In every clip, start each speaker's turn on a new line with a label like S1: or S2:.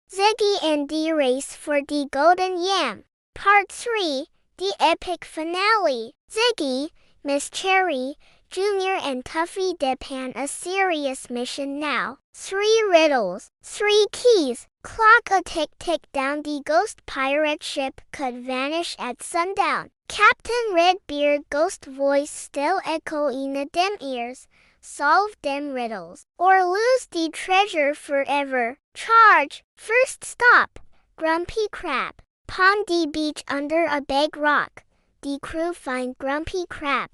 S1: Ziggy and the race for the golden yam. Part 3, the epic finale. Ziggy, Miss Cherry, Junior and Tuffy depend a serious mission now. 3 riddles, 3 keys. Clock a tick-tick down. The ghost pirate ship could vanish at sundown. Captain Redbeard ghost voice still echo in the dim ears. Solve them riddles, or lose the treasure forever. Charge! First stop, Grumpy Crab. Pond the beach under a big rock. The crew find Grumpy Crab.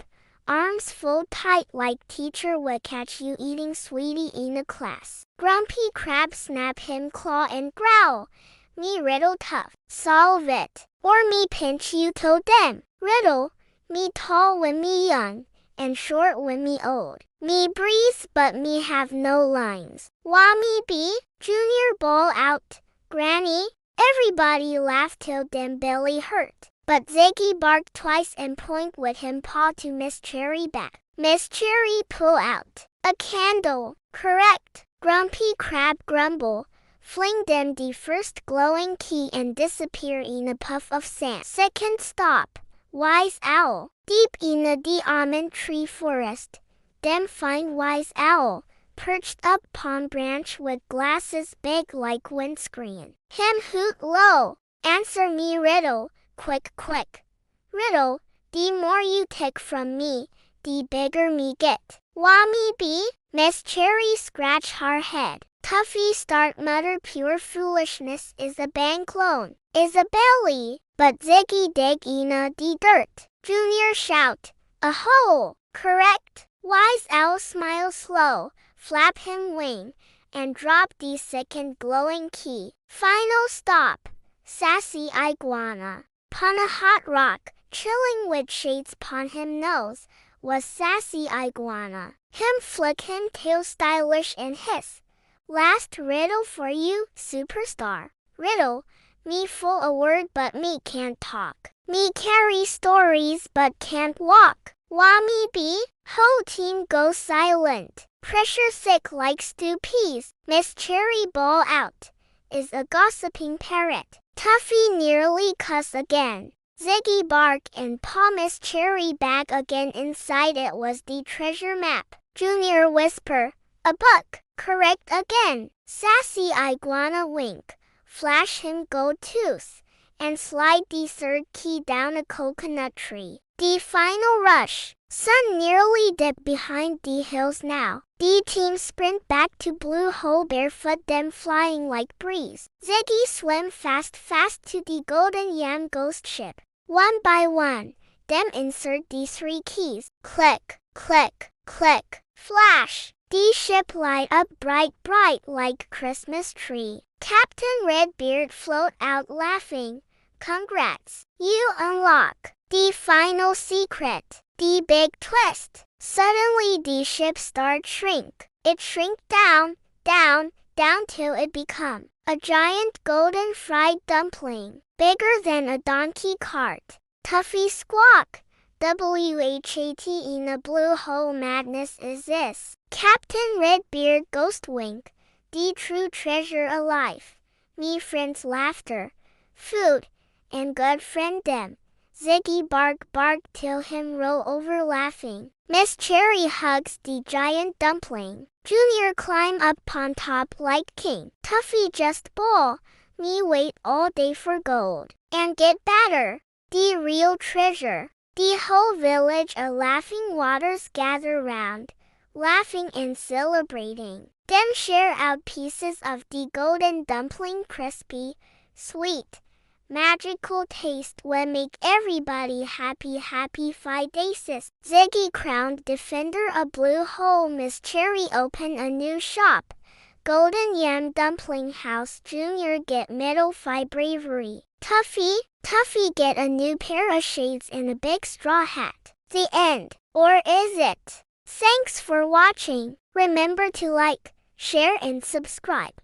S1: Arms fold tight like teacher would catch you eating sweetie in a class. Grumpy Crab snap him claw and growl. Me riddle tough, solve it, or me pinch you toe them. Riddle, me tall when me young, and short when me old. Me breeze but me have no lines. Wah me be, Junior ball out. Granny, everybody laugh till them belly hurt. But Ziggy bark twice and point with him paw to Miss Cherry back. Miss Cherry pull out a candle. Correct. Grumpy Crab grumble. Fling them the first glowing key and disappear in a puff of sand. Second stop, Wise Owl. Deep in the almond tree forest, them find Wise Owl, perched up palm branch with glasses big like windscreen. Him hoot low, answer me riddle, quick quick. Riddle, the more you take from me, the bigger me get. Wah me be, Miss Cherry scratch her head. Tuffy start mutter pure foolishness is a bank loan, is a belly, but Ziggy dig in the dirt. Junior shout, a hole, correct. Wise Owl smile slow, flap him wing, and drop the second glowing key. Final stop, Sassy Iguana. Pon a hot rock, chilling with shades pon him nose, was Sassy Iguana. Him flick him tail stylish and hiss. Last riddle for you, superstar. Riddle, me full a word but me can't talk. Me carry stories but can't walk. Wah me be, whole team goes silent. Pressure sick like stew peas. Miss Cherry ball out. Is a gossiping parrot. Tuffy nearly cuss again. Ziggy bark and paw Miss Cherry bag again. Inside it was the treasure map. Junior whisper, a buck. Correct again. Sassy Iguana wink. Flash him gold tooth. And slide the third key down a coconut tree. The final rush. Sun nearly dipped behind the hills now. The team sprint back to Blue Hole barefoot, them flying like breeze. Ziggy swim fast to the golden yam ghost ship. One by one, them insert the 3 keys. Click, click, click, flash. The ship light up bright like Christmas tree. Captain Redbeard float out laughing. Congrats, you unlock the final secret. The big twist. Suddenly the ship start shrink. It shrink down till it become a giant golden fried dumpling, bigger than a donkey cart. Tuffy squawk. WHAT in a Blue Hole madness is this. Captain Redbeard ghost wink. The true treasure alive. Me friends laughter. Food. And good friend them. Ziggy bark till him roll over laughing. Miss Cherry hugs the giant dumpling. Junior climb up on top like king. Tuffy just bowl. Me wait all day for gold. And get better. The real treasure. The whole village a laughing waters gather round, laughing and celebrating. Them share out pieces of the golden dumpling, crispy, sweet, magical taste will make everybody happy 5 days. Ziggy crowned defender of Blue Hole. Miss Cherry open a new shop. Golden Yam Dumpling House. Junior get medal for bravery. Tuffy get a new pair of shades and a big straw hat. The end. Or is it? Thanks for watching. Remember to like, share and subscribe.